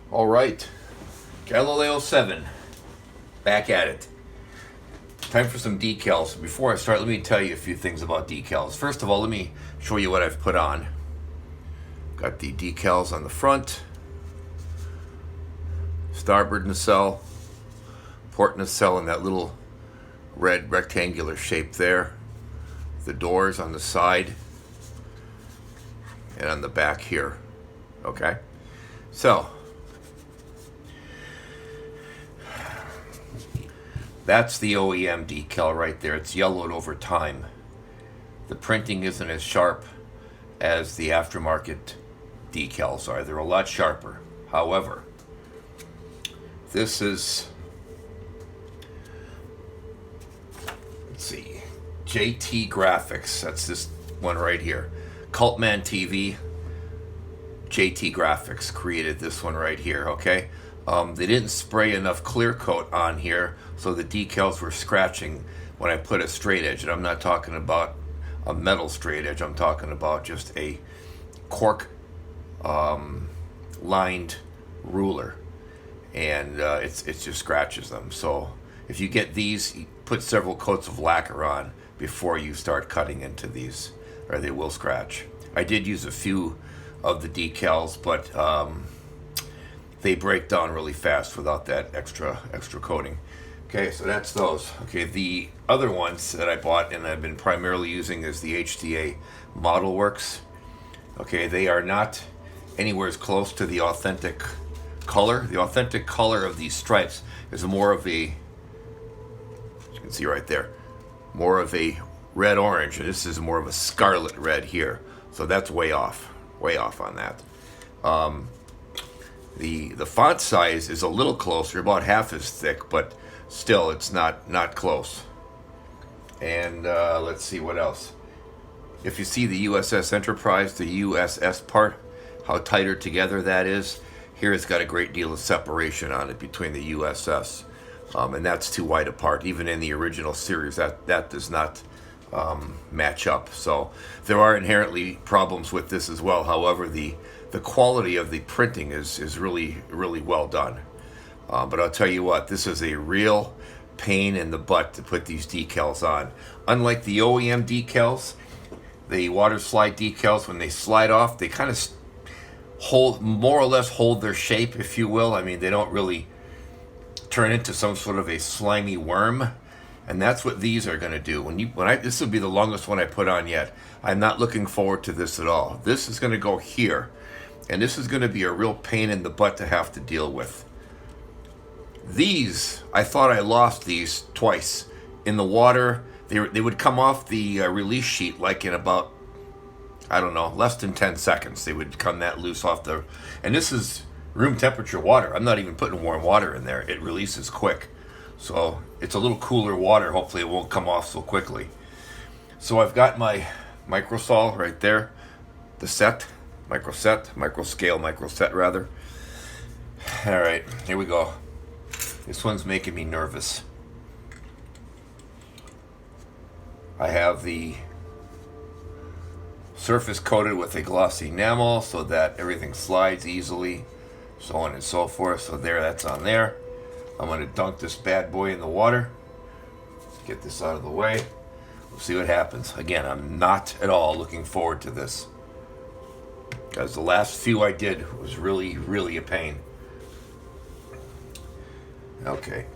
All right, Galileo 7, back at it. Time for some decals. Before I start, let me tell you a few things about decals. First of all, let me show you what I've put on. Got the decals on the front, starboard nacelle, port nacelle in that little red rectangular shape there. The doors on the side and on the back here. Okay, so that's the OEM decal right there. It's yellowed over time. The printing isn't as sharp as the aftermarket decals are. They're a lot sharper. However, this is, let's see, JT Graphics. That's this one right here. Cultman TV, JT Graphics created this one right here, okay? They didn't spray enough clear coat on here, so the decals were scratching when I put a straight edge. And I'm not talking about a metal straight edge. I'm talking about just a cork lined ruler. And it just scratches them. So if you get these, you put several coats of lacquer on before you start cutting into these, or they will scratch. I did use a few of the decals, but they break down really fast without that extra coating. Okay, so that's those. Okay, the other ones that I bought and I've been primarily using is the HTA Model Works. Okay, they are not anywhere as close to the authentic color. The authentic color of these stripes is more of a, as you can see right there, more of a red orange, and this is more of a scarlet red here. So that's way off on that. The font size is a little closer, about half as thick, but still it's not close. And let's see what else. If you see the USS Enterprise, the USS part, how tighter together that is, here it's got a great deal of separation on it between the USS. And that's too wide apart. Even in the original series, that does not match up. So there are inherently problems with this as well. However, the quality of the printing is really well done. But I'll tell you what, this is a real pain in the butt to put these decals on. Unlike the OEM decals, the water slide decals, when they slide off, they kind of more or less hold their shape, if you will. I mean, they don't really turn into some sort of a slimy worm. And that's what these are going to do. This will be the longest one I put on yet. I'm not looking forward to this at all. This is going to go here. And this is going to be a real pain in the butt to have to deal with. These, I thought I lost these twice. In the water, they would come off the release sheet like in about, I don't know, less than 10 seconds. They would come that loose off the... And this is room temperature water. I'm not even putting warm water in there. It releases quick. So it's a little cooler water. Hopefully it won't come off so quickly. So I've got my microsol right there. The micro set rather. All right, here we go. This one's making me nervous. I have the surface coated with a glossy enamel so that everything slides easily, so on and so forth. So there, that's on there. I'm going to dunk this bad boy in the water. Get this out of the way. We'll see what happens. Again, I'm not at all looking forward to this, because the last few I did was really a pain. Okay.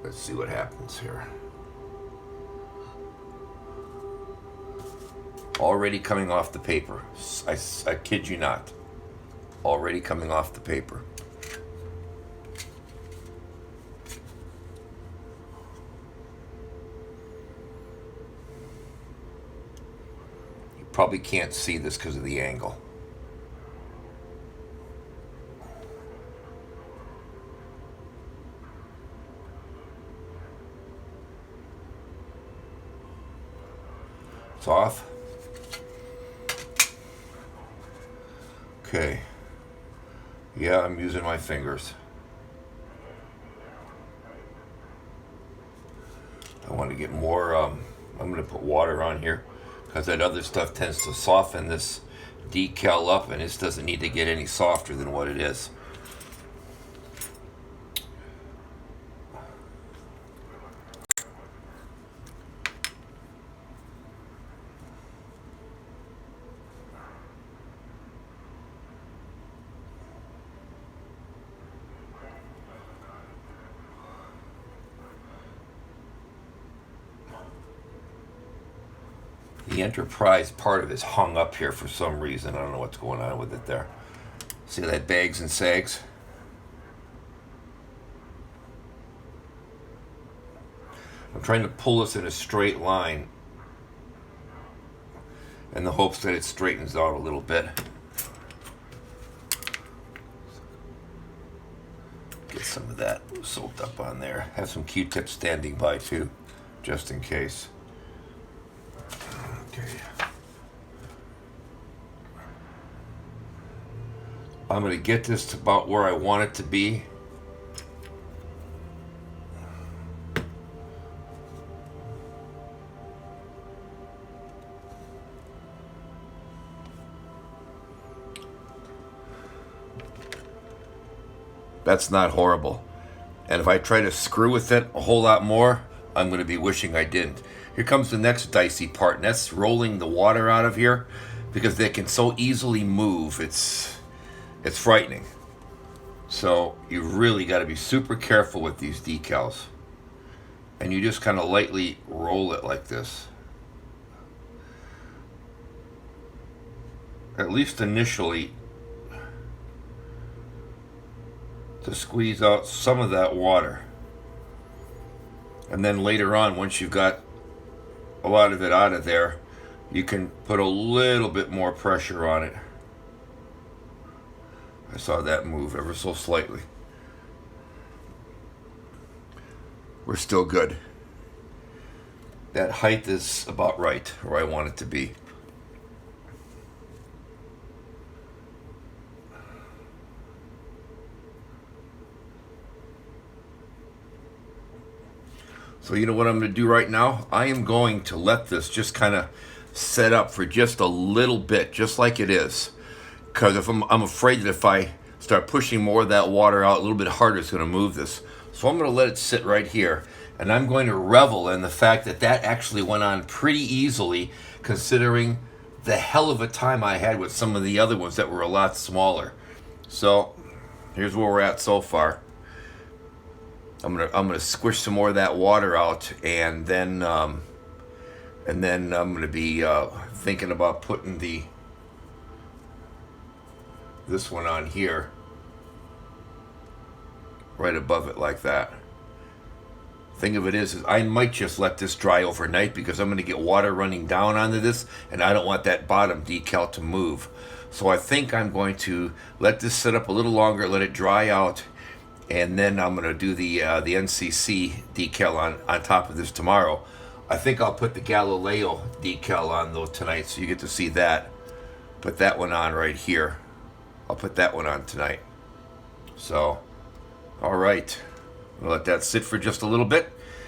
Let's see what happens here. Already coming off the paper. I kid you not. Already coming off the paper. You probably can't see this because of the angle. It's off. Okay. Yeah, I'm using my fingers. I want to get more, I'm going to put water on here because that other stuff tends to soften this decal up, and this doesn't need to get any softer than what it is. The Enterprise part of it is hung up here for some reason. I don't know what's going on with it there. See that bags and sags? I'm trying to pull this in a straight line in the hopes that it straightens out a little bit. Get some of that soaked up on there. Have some Q-tips standing by too, just in case. Okay. I'm going to get this to about where I want it to be. That's not horrible. And if I try to screw with it a whole lot more, I'm going to be wishing I didn't. Here comes the next dicey part, and that's rolling the water out of here, because they can so easily move. It's frightening. So you really got to be super careful with these decals. And you just kind of lightly roll it like this. At least initially, to squeeze out some of that water. And then later on, once you've got a lot of it out of there, you can put a little bit more pressure on it. I saw that move ever so slightly. We're still good. That height is about right, where I want it to be. So you know what I'm going to do right now? I am going to let this just kind of set up for just a little bit, just like it is. Because if I'm afraid that if I start pushing more of that water out a little bit harder, it's going to move this. So I'm going to let it sit right here. And I'm going to revel in the fact that that actually went on pretty easily, considering the hell of a time I had with some of the other ones that were a lot smaller. So here's where we're at so far. I'm gonna squish some more of that water out, and then I'm gonna be thinking about putting this one on here, right above it like that. Thing of it is I might just let this dry overnight, because I'm gonna get water running down onto this, and I don't want that bottom decal to move. So I think I'm going to let this sit up a little longer, let it dry out. And then I'm going to do the NCC decal on top of this tomorrow. I think I'll put the Galileo decal on though tonight, so you get to see that. Put that one on right here. I'll put that one on tonight. So, all right. I'll let that sit for just a little bit.